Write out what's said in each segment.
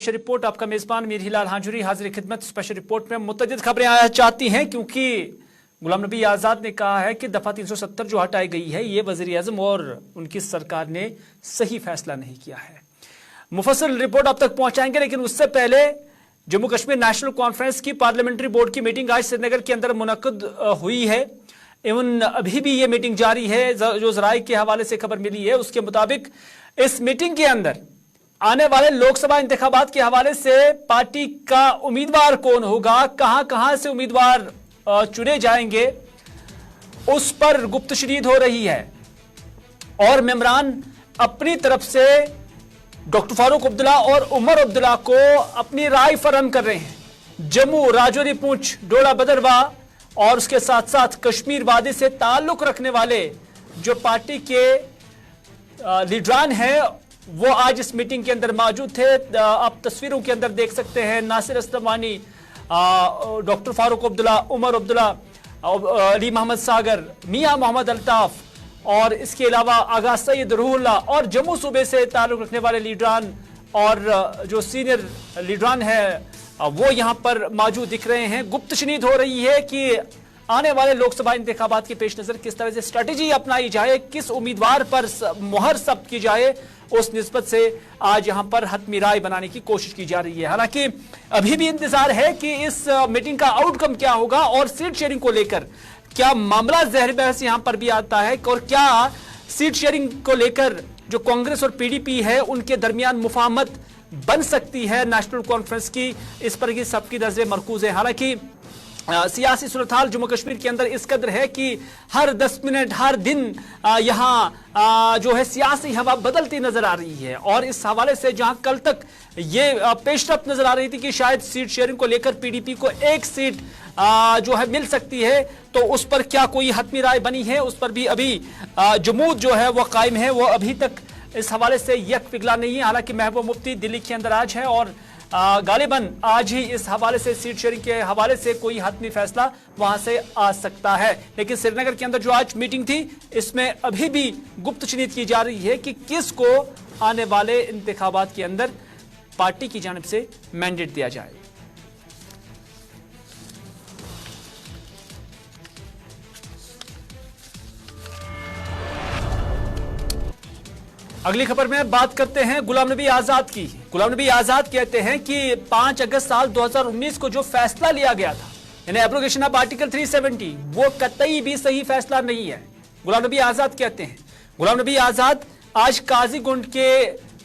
Special report. आपका मेजबान मीर हिलाल हांजुरी हाजिर खिदमत। स्पेशल रिपोर्ट में मुतअद्दिद खबरें आया चाहती हैं क्योंकि गुलाम नबी आज़ाद ने कहा है कि दफा 370 जो हटाई गई है ये वज़ीर आज़म और उनकी सरकार ने सही फैसला नहीं किया है। मुफस्सल रिपोर्ट आप तक पहुंचाएंगे, लेकिन उससे पहले जम्मू कश्मीर नेशनल कॉन्फ्रेंस की पार्लियामेंट्री बोर्ड की मीटिंग आज श्रीनगर के अंदर मुनक्किद हुई है। एवं अभी भी ये मीटिंग जारी है। जो ज़राए के हवाले से खबर मिली है उसके मुताबिक इस मीटिंग के अंदर आने वाले लोकसभा इंतखाबात के हवाले से पार्टी का उम्मीदवार कौन होगा, कहां कहां से उम्मीदवार चुने जाएंगे, उस पर गुफ्तशनीद हो रही है। और मेंबरान अपनी तरफ से डॉक्टर फारूक अब्दुल्ला और उमर अब्दुल्ला को अपनी राय फराहम कर रहे हैं। जम्मू, राजौरी, पुंछ, डोडा, भदरवा और उसके साथ साथ कश्मीर वादी से ताल्लुक रखने वाले जो पार्टी के लीडरान हैं वो आज इस मीटिंग के अंदर मौजूद थे। आप तस्वीरों के अंदर देख सकते हैं नासिर अस्तवानी, डॉक्टर फारूक अब्दुल्ला, उमर अब्दुल्ला, अली मोहम्मद सागर, मियां मोहम्मद अल्ताफ और इसके अलावा आगा सईद रूहुल्ला और जम्मू सूबे से ताल्लुक रखने वाले लीडरान और जो सीनियर लीडरान है वो यहां पर मौजूद दिख रहे हैं। गुफ्तशनीद हो रही है कि आने वाले लोकसभा इंतखाबात के पेश नजर किस तरह से स्ट्रेटेजी अपनाई जाए, किस उम्मीदवार पर मुहर सब्त की जाए, उस निस्बत से आज यहां पर हतमी राय बनाने की कोशिश की जा रही है। हालांकि अभी भी इंतजार है कि इस मीटिंग का आउटकम क्या होगा और सीट शेयरिंग को लेकर क्या मामला ज़हर बहस यहां पर भी आता है और क्या सीट शेयरिंग को लेकर जो कांग्रेस और पीडीपी है उनके दरमियान मुफाहमत बन सकती है नेशनल कॉन्फ्रेंस की, इस पर सबकी नजरें मरकूज है। हालांकि सियासी सूरत हाल जम्मू कश्मीर के अंदर इस कदर है कि हर 10 मिनट हर दिन यहाँ जो है सियासी हवा बदलती नजर आ रही है। और इस हवाले से जहां कल तक ये पेशरफ्त नजर आ रही थी कि शायद सीट शेयरिंग को लेकर पीडीपी को एक सीट जो है मिल सकती है, तो उस पर क्या कोई हतमी राय बनी है, उस पर भी अभी जमूद जो है वो कायम है, वो अभी तक इस हवाले से यक पिघला नहीं है। हालांकि महबूब मुफ्ती दिल्ली के अंदर आज है और गालिबन आज ही इस हवाले से सीट शेयरिंग के हवाले से कोई हतमी फैसला वहां से आ सकता है। लेकिन श्रीनगर के अंदर जो आज मीटिंग थी इसमें अभी भी गुफ्तशनीद की जा रही है कि किसको आने वाले इंतखाबात के अंदर पार्टी की जानिब से मैंडेट दिया जाए। अगली खबर में बात करते हैं गुलाम नबी आजाद की। गुलाम नबी आजाद कहते हैं कि 5 अगस्त साल 2019 को जो फैसला लिया गया था, यानी एब्रोगेशन ऑफ आर्टिकल 370, वो कतई भी सही फैसला नहीं है। गुलाम नबी आजाद कहते हैं। गुलाम नबी आजाद आज काजीगुंड के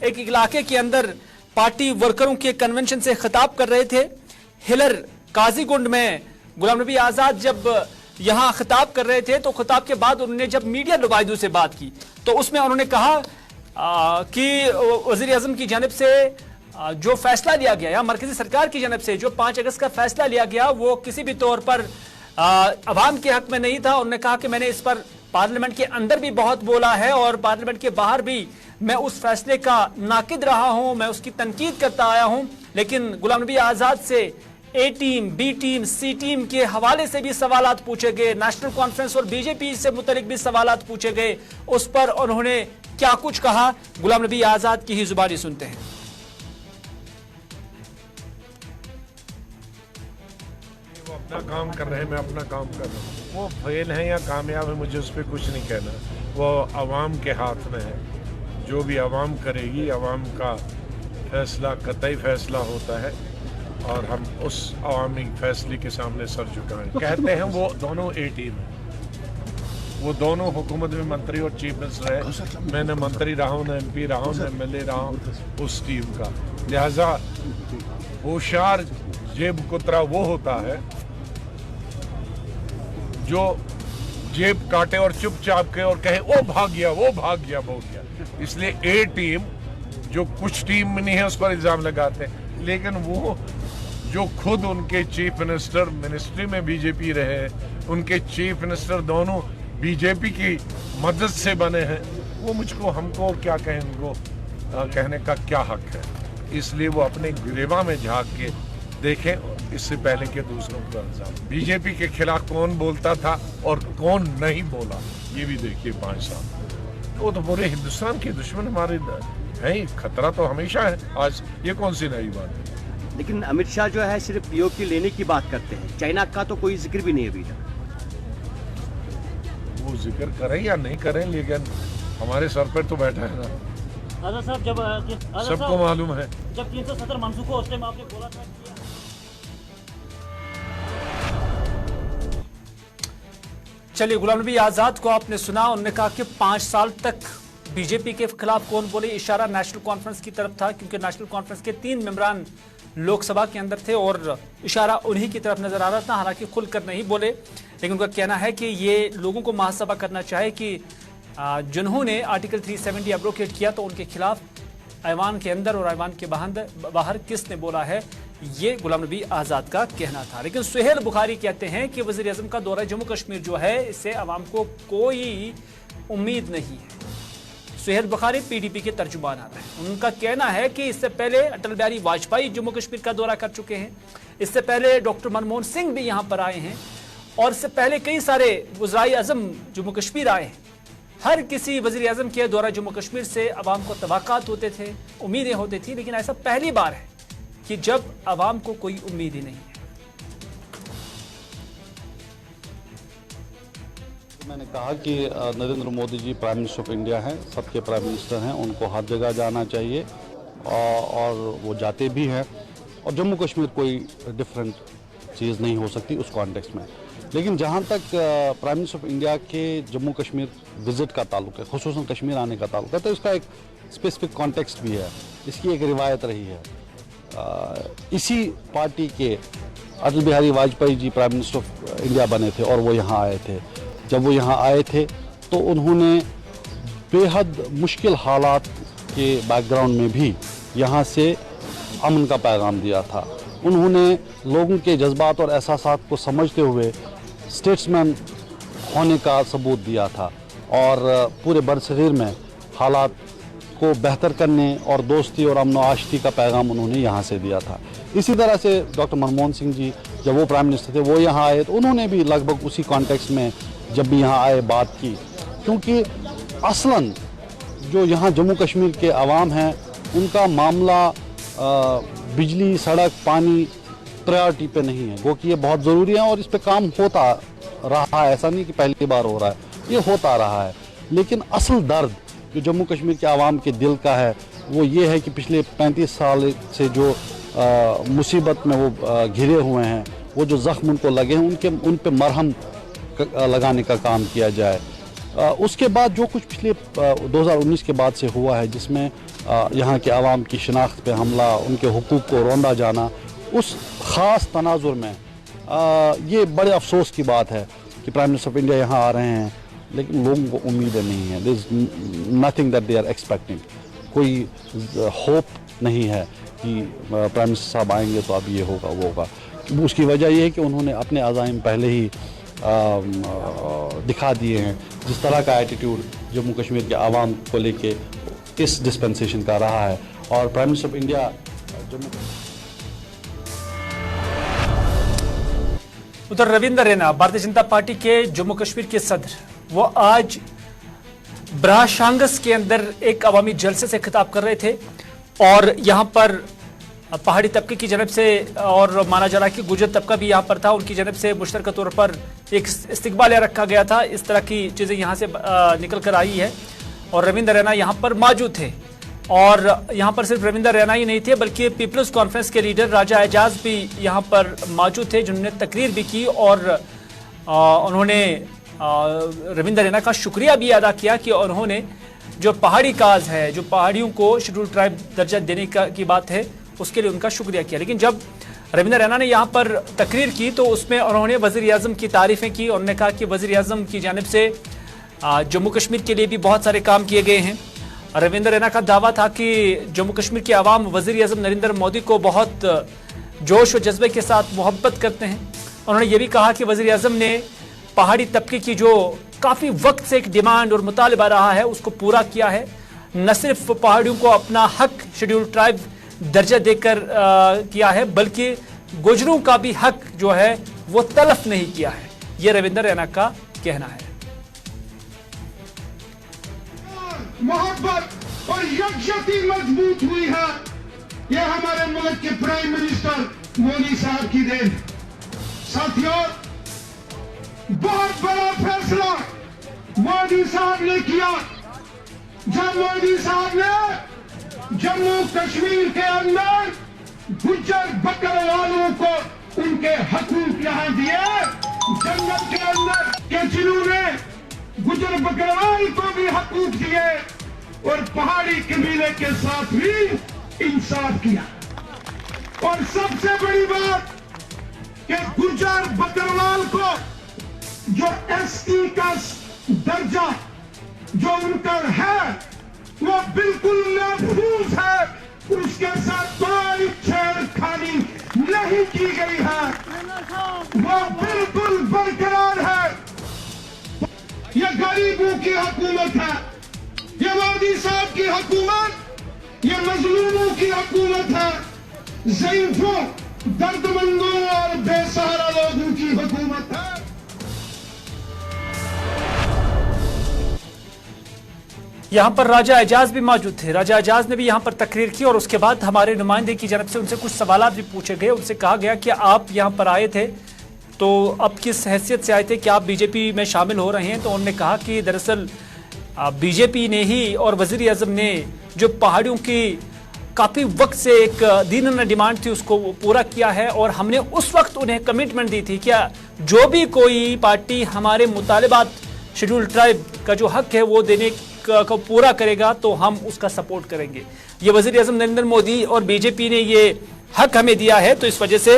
एक इलाके के अंदर पार्टी वर्करों के कन्वेंशन से खिताब कर रहे थे। हिलर काजीगुंड में गुलाम नबी आजाद जब यहां खिताब कर रहे थे तो खिताब के बाद उन्होंने जब मीडिया नुमाइंदों से बात की तो उसमें उन्होंने कहा कि वज़ीर आज़म की जानिब से जो फैसला लिया गया या मरकजी सरकार की जानिब से जो 5 अगस्त का फैसला लिया गया वो किसी भी तौर पर अवाम के हक में नहीं था। उन्होंने कहा कि मैंने इस पर पार्लियामेंट के अंदर भी बहुत बोला है और पार्लियामेंट के बाहर भी मैं उस फैसले का नाकिद रहा हूं, मैं उसकी तनकीद करता आया हूं। लेकिन गुलाम नबी आज़ाद से ए टीम, बी टीम, सी टीम के हवाले से भी सवालात पूछे गए, नेशनल कॉन्फ्रेंस और बीजेपी से मुतल्लिक भी सवालात पूछे गए। उस पर उन्होंने क्या कुछ कहा, गुलाम नबी आजाद की ही जुबानी सुनते हैं। वो अपना काम कर रहे हैं, मैं अपना काम कर रहा हूँ। वो फेल है या कामयाब है मुझे उस पर कुछ नहीं कहना, वो अवाम के हाथ में है। जो भी अवाम करेगी, अवाम का फैसला कतई फैसला होता है और हम उस अवामी फैसले के सामने सर झुकाएं। कहते हैं वो दोनों ए टीम है, वो दोनों हुकूमत में मंत्री और चीफ मिनिस्टर है। मैंने मंत्री रहा हूँ, न MP रहा हूँ, न MLA रहा हूँ उस टीम का। लिहाजा होशियार जेब कुतरा वो होता है जो जेब काटे और चुपचाप के और कहे वो भाग गया, वो भाग गया, वो गया। इसलिए ए टीम जो कुछ टीम में नहीं है उस पर इल्जाम लगाते हैं, लेकिन वो जो खुद उनके चीफ मिनिस्टर मिनिस्ट्री में बीजेपी रहे, उनके चीफ मिनिस्टर दोनों बीजेपी की मदद से बने हैं, वो मुझको हमको क्या कहें, उनको कहने का क्या हक है। इसलिए वो अपने गिरेवा में झांक के देखें इससे पहले के दूसरों का इल्जाम। बीजेपी के खिलाफ कौन बोलता था और कौन नहीं बोला, ये भी देखिए 5 साल। वो तो पूरे हिंदुस्तान के दुश्मन हमारे है ही, खतरा तो हमेशा है। आज ये कौन सी नई बात है? लेकिन अमित शाह जो है सिर्फ पीओके लेने की बात करते हैं, चाइना का तो कोई जिक्र भी नहीं अभी तक। वो जिक्र करें या नहीं करें, लेकिन हमारे सर पर तो बैठा है ना, आजाद साहब। सबको मालूम है। जब 370 मनसूख को उस टाइम आपने बोला था कि चलिए, गुलाम नबी आजाद को आपने सुना, उन्होंने कहा कि 5 साल तक बीजेपी के खिलाफ कौन बोले। इशारा नेशनल कॉन्फ्रेंस की तरफ था, क्योंकि नेशनल कॉन्फ्रेंस के 3 मेंबरान लोकसभा के अंदर थे और इशारा उन्हीं की तरफ नजर आ रहा था। हालांकि खुलकर नहीं बोले, लेकिन उनका कहना है कि ये लोगों को महासभा करना चाहे कि जिन्होंने आर्टिकल 370 एब्रोकेट किया तो उनके खिलाफ ऐवान के अंदर और ऐवान के बाहर किसने बोला है, ये गुलाम नबी आजाद का कहना था। लेकिन सुहेल बुखारी कहते हैं कि वजीर आजम का दौरा जम्मू कश्मीर जो है, इससे अवाम को कोई उम्मीद नहीं है। सुहेल बुखारी पीडीपी के तर्जुमान आते हैं। उनका कहना है कि इससे पहले अटल बिहारी वाजपेयी जम्मू कश्मीर का दौरा कर चुके हैं, इससे पहले डॉक्टर मनमोहन सिंह भी यहाँ पर आए हैं, और इससे पहले कई सारे वज़राए आज़म जम्मू कश्मीर आए हैं। हर किसी वज़ीर आज़म के दौरा जम्मू कश्मीर से अवाम को तवक्कात होते थे, उम्मीदें होती थी, लेकिन ऐसा पहली बार है कि जब अवाम को कोई उम्मीद ही नहीं है। मैंने कहा कि नरेंद्र मोदी जी प्राइम मिनिस्टर ऑफ इंडिया हैं, सबके प्राइम मिनिस्टर हैं, उनको हर जगह जाना चाहिए और वो जाते भी हैं। और जम्मू कश्मीर कोई डिफरेंट चीज़ नहीं हो सकती उस कॉन्टेक्स्ट में। लेकिन जहाँ तक प्राइम मिनिस्टर ऑफ इंडिया के जम्मू कश्मीर विज़िट का ताल्लुक है, खुसूसन कश्मीर आने का ताल्लुक है, तो इसका एक स्पेसिफिक कॉन्टेक्स्ट भी है, इसकी एक रिवायत रही है। इसी पार्टी के Atal Bihari Vajpayee ji prime minister of India बने थे और वो यहाँ आए थे। जब वो यहाँ आए थे तो उन्होंने बेहद मुश्किल हालात के बैकग्राउंड में भी यहाँ से अमन का पैगाम दिया था। उन्होंने लोगों के जज्बात और एहसासात को समझते हुए स्टेट्समैन होने का सबूत दिया था और पूरे बरसगीर में हालात को बेहतर करने और दोस्ती और अमन आशती का पैगाम उन्होंने यहाँ से दिया था। इसी तरह से डॉक्टर मनमोहन सिंह जी जब वो प्राइम मिनिस्टर थे, वो यहाँ आए तो उन्होंने भी लगभग उसी कॉन्टेक्स्ट में जब भी यहाँ आए बात की, क्योंकि असलन जो यहाँ जम्मू कश्मीर के अवाम हैं उनका मामला बिजली, सड़क, पानी प्रायोरिटी पे नहीं है, वो कि ये बहुत ज़रूरी है और इस पे काम होता रहा है। ऐसा नहीं कि पहली बार हो रहा है, ये होता रहा है। लेकिन असल दर्द जो जम्मू कश्मीर के आवाम के दिल का है वो ये है कि पिछले 35 साल से जो मुसीबत में वो घिरे हुए हैं, वो जो ज़ख्म उनको लगे हैं उन पे मरहम लगाने का काम किया जाए। उसके बाद जो कुछ पिछले 2019 के बाद से हुआ है, जिसमें यहाँ के आवाम की शिनाख्त पे हमला, उनके हुकूक को रौंदा जाना, उस ख़ास तनाजुर में ये बड़े अफसोस की बात है कि प्राइम मिनिस्टर ऑफ इंडिया यहाँ आ रहे हैं, लेकिन लोगों को उम्मीदें नहीं है। There is nothing that they are expecting. कोई होप नहीं है कि प्राइम मिनिस्टर साहब आएंगे तो अब ये होगा वो होगा। उसकी वजह ये है कि उन्होंने अपने अज़ाइम पहले ही दिखा दिए हैं। जिस तरह का एटीट्यूड जम्मू कश्मीर के आवाम को लेके इस डिस्पेंसेशन का रहा है, और प्राइम मिनिस्टर ऑफ इंडिया उधर रविंद्र रैना, भारतीय जनता पार्टी के जम्मू कश्मीर के सदर, वो आज ब्राशांगस के अंदर एक अवामी जलसे से खिताब कर रहे थे और यहाँ पर पहाड़ी तबके की जनब से, और माना जा रहा है कि गुजर तबका भी यहाँ पर था, उनकी जनब से मुश्तरका तौर पर एक इस्तकबाल रखा गया था। इस तरह की चीज़ें यहाँ से निकल कर आई है और रविंद्र रैना यहाँ पर मौजूद थे। और यहाँ पर सिर्फ रविंद्र रैना ही नहीं थे, बल्कि पीपल्स कॉन्फ्रेंस के लीडर राजा एजाज भी यहाँ पर मौजूद थे, जिन्होंने तकरीर भी की और उन्होंने रविंद्र रैना का शुक्रिया भी अदा किया कि उन्होंने जो पहाड़ी काज है, जो पहाड़ियों को शेड्यूल ट्राइब दर्जा देने की बात है, उसके लिए उनका शुक्रिया किया। लेकिन जब रविंद्र रैना ने यहाँ पर तकरीर की तो उसमें उन्होंने वज़ीर आज़म की तारीफ़ें की। उन्होंने कहा कि वज़ीर आज़म की जानिब से जम्मू कश्मीर के लिए भी बहुत सारे काम किए गए हैं। रविंद्र रैना का दावा था कि जम्मू कश्मीर के आवाम वज़ीर आज़म नरेंद्र मोदी को बहुत जोश और जज्बे के साथ मोहब्बत करते हैं। उन्होंने ये भी कहा कि वज़ीर आज़म ने पहाड़ी तबके की जो काफ़ी वक्त से एक डिमांड और मुतालबा रहा है उसको पूरा किया है। न सिर्फ पहाड़ियों को अपना हक शेड्यूल ट्राइब दर्जा देकर किया है, बल्कि गुजरों का भी हक जो है वो तलफ नहीं किया है। ये रविंद्र रैना का कहना है। मोहब्बत और यकजहती मजबूत हुई है। यह हमारे मुल्क के प्राइम मिनिस्टर मोदी साहब की देन। साथियों, बहुत बड़ा फैसला मोदी साहब ने किया जब मोदी साहब ने जम्मू कश्मीर के अंदर गुज्जर बकरवालों को उनके हकूक यहां दिए। जंगल के अंदर के जिन्होंने गुज्जर बकरवाल को भी हकूक दिए और पहाड़ी कबीले के साथ भी इंसाफ किया। और सबसे बड़ी बात कि गुज्जर बकरवाल को जो एसटी का दर्जा जो उनका है वो बिल्कुल महफूज है। उसके साथ कोई छेड़खानी नहीं की गई है, वो बिल्कुल बरकरार है। ये गरीबों की हुकूमत है, ये मोदी साहब की हुकूमत, ये मजलूमों की हुकूमत है, ज़ईफ़ों, दर्दमंदों और बेसहारा लोगों की हुकूमत है। यहाँ पर राजा एजाज भी मौजूद थे। राजा एजाज ने भी यहाँ पर तकरीर की और उसके बाद हमारे नुमाइंदे की जानब से उनसे कुछ सवाल भी पूछे गए। उनसे कहा गया कि आप यहाँ पर आए थे तो अब किस हैसियत से आए थे, कि आप बीजेपी में शामिल हो रहे हैं। तो उन्होंने कहा कि दरअसल बीजेपी ने ही और वज़ीर आज़म ने जो पहाड़ियों की काफ़ी वक्त से एक दीनाना डिमांड थी उसको पूरा किया है, और हमने उस वक्त उन्हें कमिटमेंट दी थी कि जो भी कोई पार्टी हमारे मुतालिबात शेड्यूल ट्राइब का जो हक है वो देने को पूरा करेगा तो हम उसका सपोर्ट करेंगे। ये वज़ीर आज़म नरेंद्र मोदी और बीजेपी ने ये हक हमें दिया है तो इस वजह से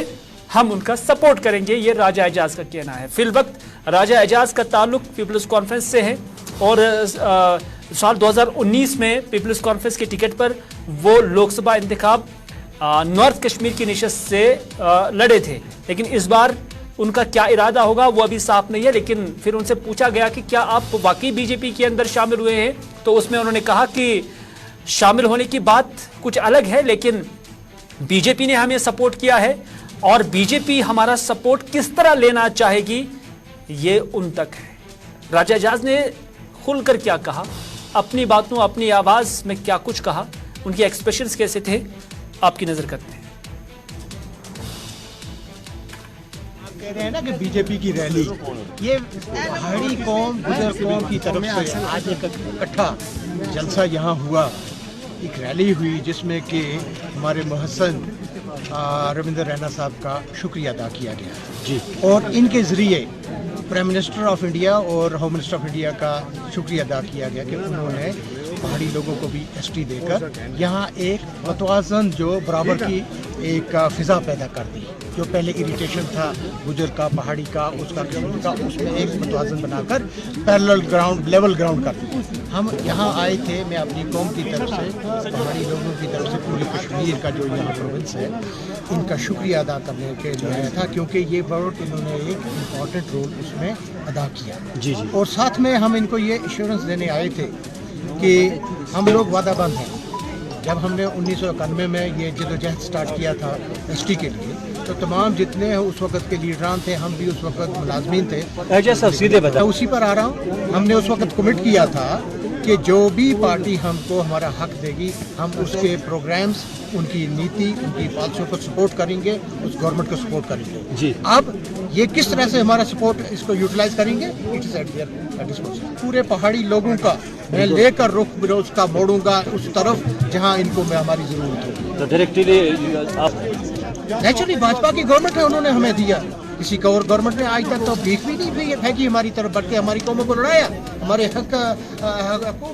हम उनका सपोर्ट करेंगे, ये राजा एजाज का कहना है। फिल वक्त राजा एजाज का ताल्लुक पीपल्स कॉन्फ्रेंस से है और साल 2019 में पीपल्स कॉन्फ्रेंस के टिकट पर वो लोकसभा इंतखाब नॉर्थ कश्मीर की नशिस्त से लड़े थे। लेकिन इस बार उनका क्या इरादा होगा वो अभी साफ नहीं है। लेकिन फिर उनसे पूछा गया कि क्या आप वाकई बीजेपी के अंदर शामिल हुए हैं, तो उसमें उन्होंने कहा कि शामिल होने की बात कुछ अलग है, लेकिन बीजेपी ने हमें सपोर्ट किया है और बीजेपी हमारा सपोर्ट किस तरह लेना चाहेगी ये उन तक है। राजा एजाज ने खुलकर क्या कहा, अपनी बातों अपनी आवाज में क्या कुछ कहा, उनके एक्सप्रेशंस कैसे थे, आपकी नजर करते हैं। कह रहे हैं ना कि बीजेपी की रैली, ये पहाड़ी कौम गुजर कौम की तरफ से आज एक इकट्ठा जलसा यहाँ हुआ, एक रैली हुई जिसमें कि हमारे मोहसन रविंद्र रैना साहब का शुक्रिया अदा किया गया जी, और इनके ज़रिए प्राइम मिनिस्टर ऑफ इंडिया और होम मिनिस्टर ऑफ इंडिया का शुक्रिया अदा किया गया कि उन्होंने पहाड़ी लोगों को भी एसटी देकर यहाँ एक मतवाजन जो बराबर की एक फ़िज़ा पैदा कर दी। जो पहले इरिटेशन था गुजर का, पहाड़ी का, उसका कश्मीर का, उसमें एक मतवाजन बनाकर पैरेलल ग्राउंड, लेवल ग्राउंड कर दिया। हम यहाँ आए थे, मैं अपनी कौम की तरफ से, पहाड़ी लोगों की तरफ से, पूरे कश्मीर का जो यहाँ प्रोविंस है इनका शुक्रिया अदा करने के लिए आया था, क्योंकि ये बहुत इन्होंने एक इम्पॉर्टेंट रोल उसमें अदा किया जी जी। और साथ में हम इनको ये एश्योरेंस देने आए थे कि हम लोग वादाबंद हैं। जब हमने 1991 में ये जदोजहद स्टार्ट किया था एसटी के लिए, तो तमाम जितने उस वक्त के लीडरान थे, हम भी उस वक्त मुलाजमीन थे, सीधे बता उसी पर आ रहा हूँ। हमने उस वक्त कमिट किया था कि जो भी पार्टी हमको हमारा हक देगी हम उसके प्रोग्राम्स, उनकी नीति, उनकी पॉलिसियों को सपोर्ट करेंगे, उस गवर्नमेंट को सपोर्ट करेंगे जी। अब ये किस तरह से हमारा सपोर्ट इसको यूटिलाइज करेंगे, इट्स एट देयर डिस्पोजल। पूरे पहाड़ी लोगों का मैं लेकर रुख उसका मोड़ूंगा उस तरफ जहां इनको मैं हमारी जरूरत होगी। तो डायरेक्टली आप नेचुरली भाजपा की गवर्नमेंट है, उन्होंने हमें दिया, किसी का और गवर्नमेंट ने आज तक तो भीख भी नहीं फेंकी हमारी तरफ, बल्कि हमारी कौमों को लड़ाया, हमारे हक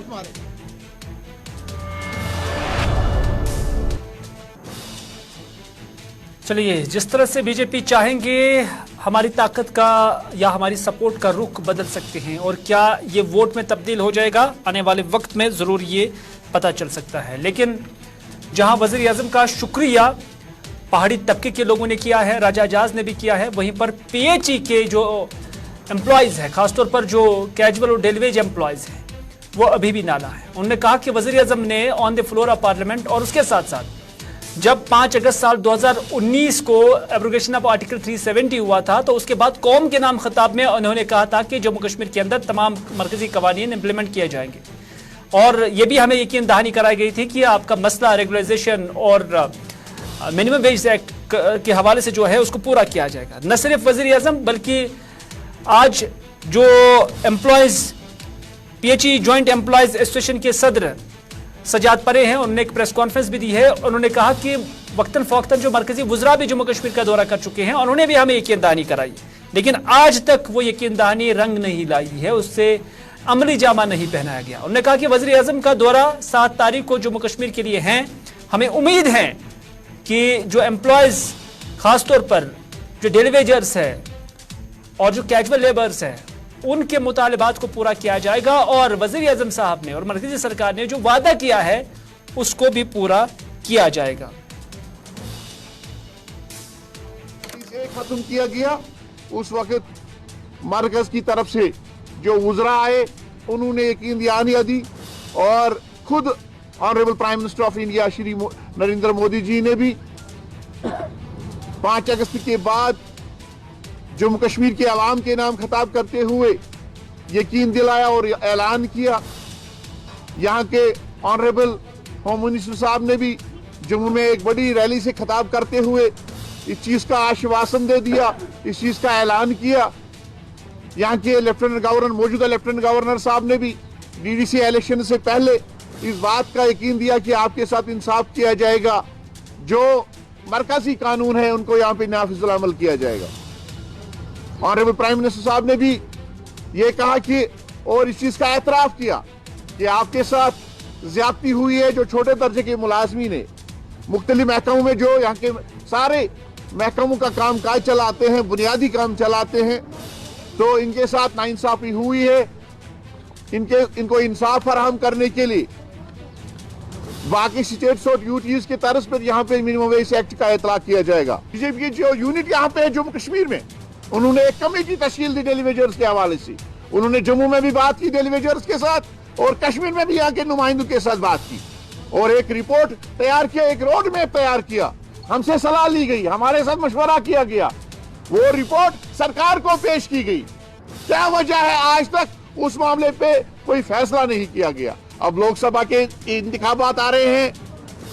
मारे। चलिए, जिस तरह से बीजेपी चाहेंगे हमारी ताकत का या हमारी सपोर्ट का रुख बदल सकते हैं, और क्या ये वोट में तब्दील हो जाएगा आने वाले वक्त में ज़रूर ये पता चल सकता है। लेकिन जहां वज़ीर आज़म का शुक्रिया पहाड़ी तबके के लोगों ने किया है, राजा एजाज ने भी किया है, वहीं पर पीएचई के जो एम्प्लॉयज़ हैं, खासतौर पर जो कैजुअल और डेली वेज एम्प्लॉयज़ हैं, वो अभी भी नाला है। उन्होंने कहा कि वज़ीर आज़म ने on the floor of parliament, और उसके साथ साथ जब 5 अगस्त साल 2019 को एब्रोगेशन ऑफ आर्टिकल 370 हुआ था, तो उसके बाद कौम के नाम खिताब में उन्होंने कहा था कि जम्मू कश्मीर के अंदर तमाम मरकजी कवानीन इंप्लीमेंट किए जाएंगे। और ये भी हमें यकीन दहानी कराई गई थी कि आपका मसला रेगुलराइजेशन और मिनिमम वेज एक्ट के हवाले से जो है उसको पूरा किया जाएगा। न सिर्फ वजीर आजम बल्कि आज जो employees PHE joint employees association के सदर सजाद परे हैं, उन्होंने एक प्रेस कॉन्फ्रेंस भी दी है। उन्होंने कहा कि वक्तन फौक्तन जो मरकजी वुज़रा भी जम्मू कश्मीर का दौरा कर चुके हैं, उन्होंने भी हमें यकीन दहानी कराई, लेकिन आज तक वो यकीन दहानी रंग नहीं लाई है, उससे अमली जामा नहीं पहनाया गया। उन्होंने कहा कि वज़ीर आज़म का दौरा 7 तारीख को जम्मू कश्मीर के लिए है। हमें उम्मीद है कि जो एम्प्लॉयज खासतौर पर जो डेली वेजर्स है और जो कैजुअल लेबर्स है उनके मुतालिबात को पूरा किया जाएगा और वज़ीर आज़म साहब ने और मरकजी सरकार ने जो वादा किया है उसको भी पूरा किया जाएगा। खत्म किया गया उस वक्त मरकज की तरफ से जो वुज़रा आए उन्होंने यकीन दहानी दी और खुद honourable prime minister of India Shri Narendra Modi ji ने भी 5 अगस्त के बाद जम्मू कश्मीर के अवाम के नाम खिताब करते हुए यकीन दिलाया और ऐलान किया। यहाँ के ऑनरेबल होम मिनिस्टर साहब ने भी जम्मू में एक बड़ी रैली से खिताब करते हुए इस चीज का आश्वासन दे दिया, इस चीज का ऐलान किया। यहाँ के लेफ्टिनेंट गवर्नर, मौजूदा लेफ्टिनेंट गवर्नर साहब ने भी डीडीसी इलेक्शन से पहले इस बात का यकीन दिया कि आपके साथ इंसाफ किया जाएगा, जो मरकजी कानून है उनको यहाँ पे नाफिजुल अमल किया जाएगा। ऑनरेबल प्राइम मिनिस्टर साहब ने भी ये कहा कि और इस चीज का एतराफ किया कि आपके साथ ज्यादती हुई है। जो छोटे दर्जे के मुलाजमीन है मुख्तलिफ महकमों में, जो यहाँ के सारे महकमों का काम काज चलाते हैं, बुनियादी काम चलाते हैं, तो इनके साथ नाइंसाफी हुई है। इनको इंसाफ फराहम करने के लिए बाकी स्टेट्स और यूटीज के तर्ज पर यहाँ पे मिनिमम वेज एक्ट का इतलाक किया जाएगा। बीजेपी की जो यूनिट यहाँ पे है जम्मू कश्मीर में, उन्होंने एक कमेटी तश्कील दी डेली वेजर्स के हवाले से। उन्होंने जम्मू में भी बात की डेली वेजर्स के साथ और कश्मीर में भी यहाँ के नुमाइंदों के साथ बात की और एक रिपोर्ट तैयार किया, एक रोड मैप तैयार किया। हमसे सलाह ली गई, हमारे साथ मशवरा किया गया, वो रिपोर्ट सरकार को पेश की गई। क्या वजह है आज तक उस मामले पे कोई फैसला नहीं किया गया? अब लोकसभा के इंतखाबात आ रहे हैं,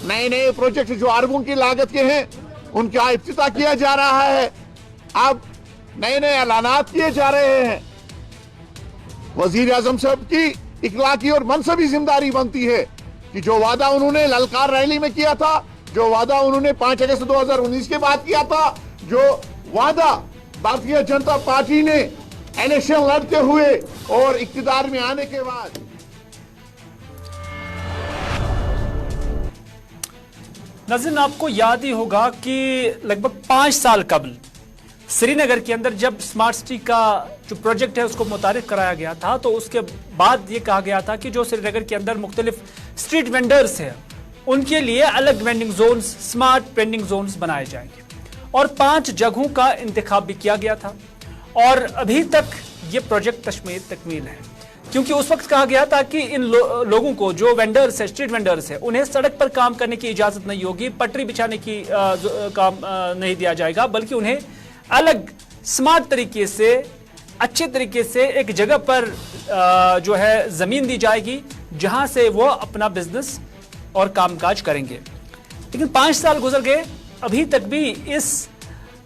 नए नए प्रोजेक्ट जो अरबों की लागत के हैं उनका इफ्तिताह किया जा रहा है, अब नए नए ऐलानात किए जा रहे हैं। वजीर आजम साहब की इखलाकी और मनसबी जिम्मेदारी बनती है कि जो वादा उन्होंने ललकार रैली में किया था, जो वादा उन्होंने 5 अगस्त 2019 के बाद किया था, जो वादा भारतीय जनता पार्टी ने इलेक्शन लड़ते हुए और इक्तिदार में आने के बाद। नाज़रीन, आपको याद ही होगा कि लगभग 5 साल कबल श्रीनगर के अंदर जब स्मार्ट सिटी का जो प्रोजेक्ट है उसको मुतारिफ कराया गया था, तो उसके बाद ये कहा गया था कि जो श्रीनगर के अंदर मुख्तलिफ स्ट्रीट वेंडर्स हैं उनके लिए अलग vending zones, smart vending zones बनाए जाएंगे और 5 जगहों का इंतखाब भी किया गया था। और अभी तक ये प्रोजेक्ट तकमील है, क्योंकि उस वक्त कहा गया था कि इन लोगों को जो वेंडर्स है, स्ट्रीट वेंडर्स है, उन्हें सड़क पर काम करने की इजाजत नहीं होगी, पटरी बिछाने की काम नहीं दिया जाएगा, बल्कि उन्हें अलग स्मार्ट तरीके से, अच्छे तरीके से एक जगह पर जो है जमीन दी जाएगी जहां से वो अपना बिजनेस और कामकाज करेंगे। लेकिन 5 साल गुजर गए, अभी तक भी इस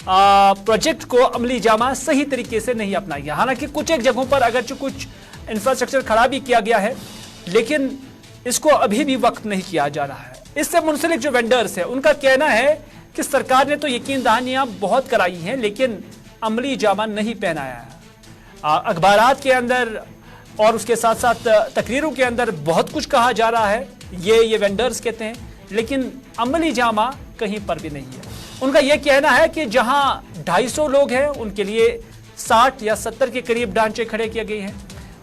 प्रोजेक्ट को अमली जामा सही तरीके से नहीं अपनाया गया। हालांकि कुछ एक जगहों पर अगरचे कुछ इंफ्रास्ट्रक्चर खड़ा भी किया गया है, लेकिन इसको अभी भी वक्त नहीं किया जा रहा है। इससे मुंसलिक जो वेंडर्स है उनका कहना है कि सरकार ने तो यकीन दहानियां बहुत कराई हैं, लेकिन अमली जामा नहीं पहनाया है। अखबारात के अंदर और उसके साथ साथ तकरीरों के अंदर बहुत कुछ कहा जा रहा है, ये वेंडर्स कहते हैं, लेकिन अमली जामा कहीं पर भी नहीं है। उनका यह कहना है कि जहां 250 लोग हैं उनके लिए 60 या 70 के करीब ढांचे खड़े किए गए हैं,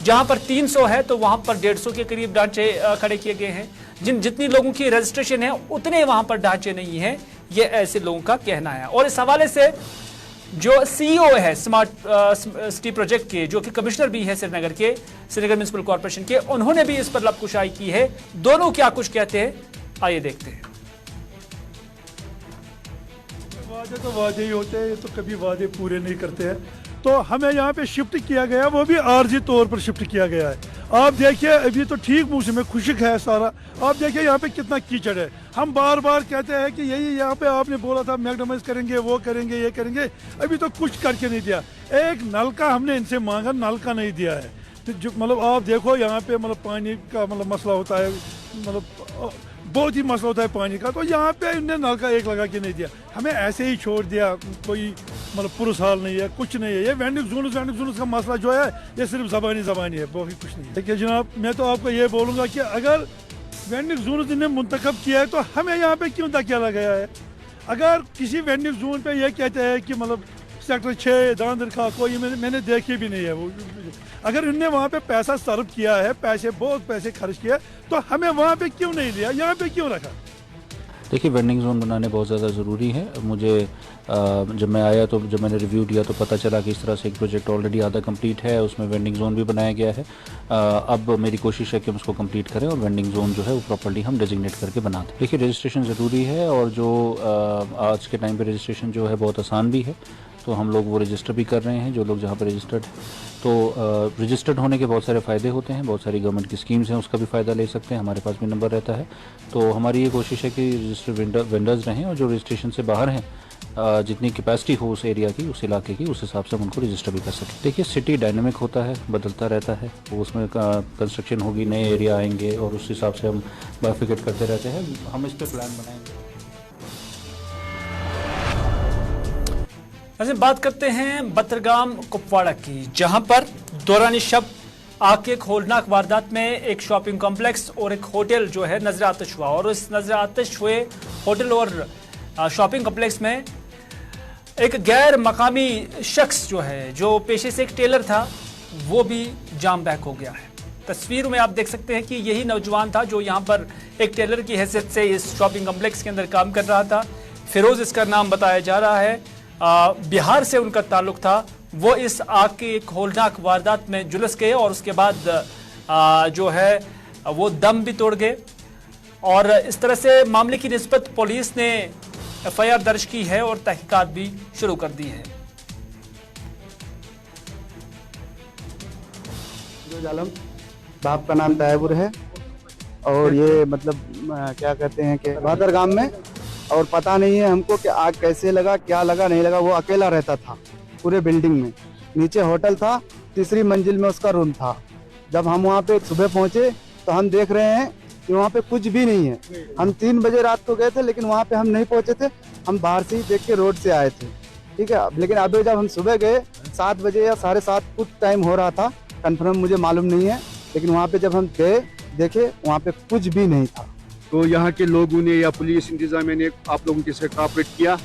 जहां पर 300 है तो वहां पर 150 के करीब ढांचे खड़े किए गए हैं, जितनी लोगों की रजिस्ट्रेशन है उतने वहां पर ढांचे नहीं है, ये ऐसे लोगों का कहना है। और इस हवाले से जो सीईओ है स्मार्ट सिटी प्रोजेक्ट के, जो कि कमिश्नर भी है श्रीनगर म्युनिसिपल कॉर्पोरेशन के, उन्होंने भी इस पर लबकुशाई की है। दोनों क्या कुछ कहते हैं, आइए देखते हैं। वादे तो वादे ही होते हैं, ये तो कभी वादे पूरे नहीं करते हैं। तो हमें यहाँ पे शिफ्ट किया गया, वो भी आर्जी तौर पर शिफ्ट किया गया है। आप देखिए अभी तो ठीक मौसम है, खुशक है सारा। आप देखिए यहाँ पे कितना कीचड़ है। हम बार बार कहते हैं कि यही यहाँ पे आपने बोला था मैकडोनल्ड्स करेंगे, वो करेंगे, ये करेंगे, अभी तो कुछ करके नहीं दिया। एक नल का हमने इनसे मांगा, नल का नहीं दिया है। तो जो मतलब आप देखो यहाँ पे मतलब पानी का मतलब मसला होता है, मतलब बहुत ही मसला होता है पानी का। तो यहाँ पे इनने नल का एक लगा के नहीं दिया, हमें ऐसे ही छोड़ दिया। कोई मतलब पुरुष हाल नहीं है, कुछ नहीं है। ये वेंडिंग जोन्स का मसला जो है ये सिर्फ जबानी है, बहुत कुछ नहीं है। देखिए जनाब, मैं तो आपको ये बोलूँगा कि अगर वेंडिंग जोन्स इन्हें मुंतखब किया है तो हमें यहाँ पे क्यों धक्का लगाया है। अगर किसी वेंडिंग जोन पे ये कहते हैं कि मतलब सेक्टर 6 दांदर का कोई मैंने देखी भी नहीं है वो। अगर इनने वहाँ पे पैसा सर्व किया है, बहुत पैसे खर्च किया, तो हमें वहाँ पे क्यों नहीं लिया, यहाँ पे क्यों रखा। देखिए वेंडिंग जोन बनाने बहुत ज़्यादा ज़रूरी है। मुझे जब मैं आया तो जब मैंने रिव्यू दिया तो पता चला कि इस तरह से एक प्रोजेक्ट ऑलरेडी आधा कंप्लीट है, उसमें वेंडिंग जोन भी बनाया गया है। अब मेरी कोशिश है कि हम उसको कंप्लीट करें और वेंडिंग जोन जो है वो प्रॉपर्ली हम डेजिग्नेट करके बना दें। देखिए रजिस्ट्रेशन ज़रूरी है और जो आज के टाइम पे रजिस्ट्रेशन जो है बहुत आसान भी है, तो हम लोग वो रजिस्टर भी कर रहे हैं जो लोग जहाँ पर रजिस्टर्ड है। तो रजिस्टर्ड होने के बहुत सारे फ़ायदे होते हैं, बहुत सारी गवर्नमेंट की स्कीम्स हैं, उसका भी फ़ायदा ले सकते हैं। हमारे पास भी नंबर रहता है। तो हमारी ये कोशिश है कि रजिस्टर्ड वेंडर्स रहें और जो रजिस्ट्रेशन से बाहर हैं, जितनी कैपेसिटी हो उस एरिया की, उस इलाके की, उस हिसाब से हम उनको रजिस्टर भी कर सकें। देखिए सिटी डायनेमिक होता है, बदलता रहता है, वो उसमें कंस्ट्रक्शन होगी, नए एरिया आएंगे और उस हिसाब से हम बाइफिकेट करते रहते हैं। हम इस पर प्लान बनाएंगे। बात करते हैं बतरगाम कुपवाड़ा की, जहां पर दौरान शब आग के होलनाक वारदात में एक शॉपिंग कॉम्प्लेक्स और एक होटल जो है नजर आतिश हुआ। और इस नजर आतिश हुए होटल और शॉपिंग कॉम्प्लेक्स में एक गैर मकामी शख्स जो है, जो पेशे से एक टेलर था, वो भी जाम बैक हो गया है। तस्वीरों में आप देख सकते हैं कि यही नौजवान था जो यहाँ पर एक टेलर की हैसियत से इस शॉपिंग कॉम्प्लेक्स के अंदर काम कर रहा था। फिरोज इसका नाम बताया जा रहा है, बिहार से उनका ताल्लुक था। वो इस आग की एक होलनाक वारदात में झुलस गए और उसके बाद जो है वो दम भी तोड़ गए। और इस तरह से मामले की निस्बत पुलिस ने FIR दर्ज की है और तहकीकात भी शुरू कर दी है। आलम बाप का नाम तैयबुर है और ये मतलब क्या कहते हैं कि बहदरगाम में, और पता नहीं है हमको कि आग कैसे लगा, क्या लगा, नहीं लगा। वो अकेला रहता था पूरे बिल्डिंग में। नीचे होटल था, तीसरी मंजिल में उसका रूम था। जब हम वहाँ पे सुबह पहुँचे तो हम देख रहे हैं कि वहाँ पे कुछ भी नहीं है। हम 3 बजे रात को गए थे, लेकिन वहाँ पे हम नहीं पहुँचे थे। हम बाहर से ही देख के रोड से आए थे, ठीक है। लेकिन अभी जब हम सुबह गए 7 बजे या 7:30 कुछ टाइम हो रहा था, कंफर्म मुझे मालूम नहीं है, लेकिन वहाँ पे जब हम गए देखे वहाँ पे कुछ भी नहीं था। तो यहाँ के लोगों ने या पुलिस इंतजामिया ने आप लोगों के साथ कोऑपरेट किया?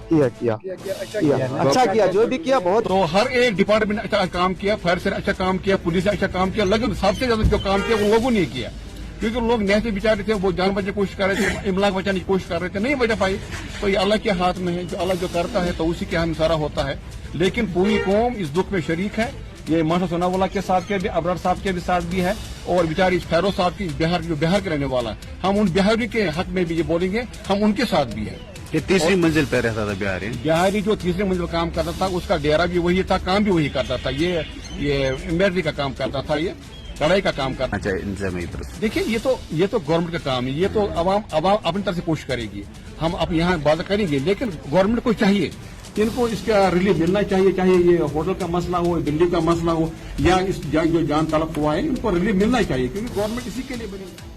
किया अच्छा किया, जो भी किया बहुत। तो हर एक डिपार्टमेंट अच्छा काम किया, फायर से अच्छा काम किया, पुलिस ने अच्छा काम किया, लेकिन सबसे ज्यादा जो काम किया वो लोगों ने किया। क्योंकि लोग नहर बेचारे थे, वो जान बचाने की कोशिश कर रहे थे, इमलाक बचाने की कोशिश कर रहे थे, नहीं बचा पाई। तो ये अल्लाह के हाथ में है, जो अल्लाह जो करता है तो उसी के हाथ में सारा होता है। लेकिन पूरी कौम इस दुख में शरीक है। ये माशा सोनावाला के साथ के भी, अबरार साहब के भी साथ भी है, और बेचारी फैरो साहब की बिहार के रहने वाला है। हम उन बिहारी के हक में भी ये बोलेंगे, हम उनके साथ भी है। ये तीसरी मंजिल पे रहता था बिहारी जो तीसरी मंजिल काम करता था, उसका डेरा भी वही था, काम भी वही करता था। ये एम्ब्रॉयडरी का काम करता था, ये कढ़ाई का काम करता था। देखिए ये तो गवर्नमेंट का काम है, ये तो अवाम अपनी तरफ से कोशिश करेगी। हम अब यहाँ बात करेंगे, लेकिन गवर्नमेंट को चाहिए इनको इसका रिलीफ मिलना चाहिए। चाहे ये होटल का मसला हो, बिल्डिंग का मसला हो, या इस जो जान तलब हुआ है, इनको रिलीफ मिलना चाहिए, क्योंकि गवर्नमेंट इसी के लिए बनी है।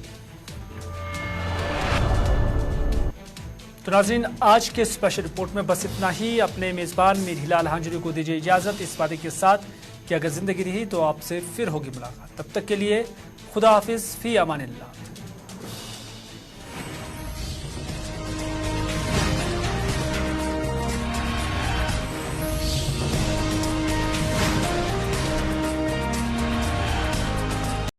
तो नाज़रीन, आज के स्पेशल रिपोर्ट में बस इतना ही। अपने मेजबान मीर हिलाल हांजुरी को दीजिए इजाजत, इस वादे के साथ कि अगर जिंदगी रही तो आपसे फिर होगी मुलाकात। तब तक के लिए खुदा हाफिज, फी अमानिल्लाह।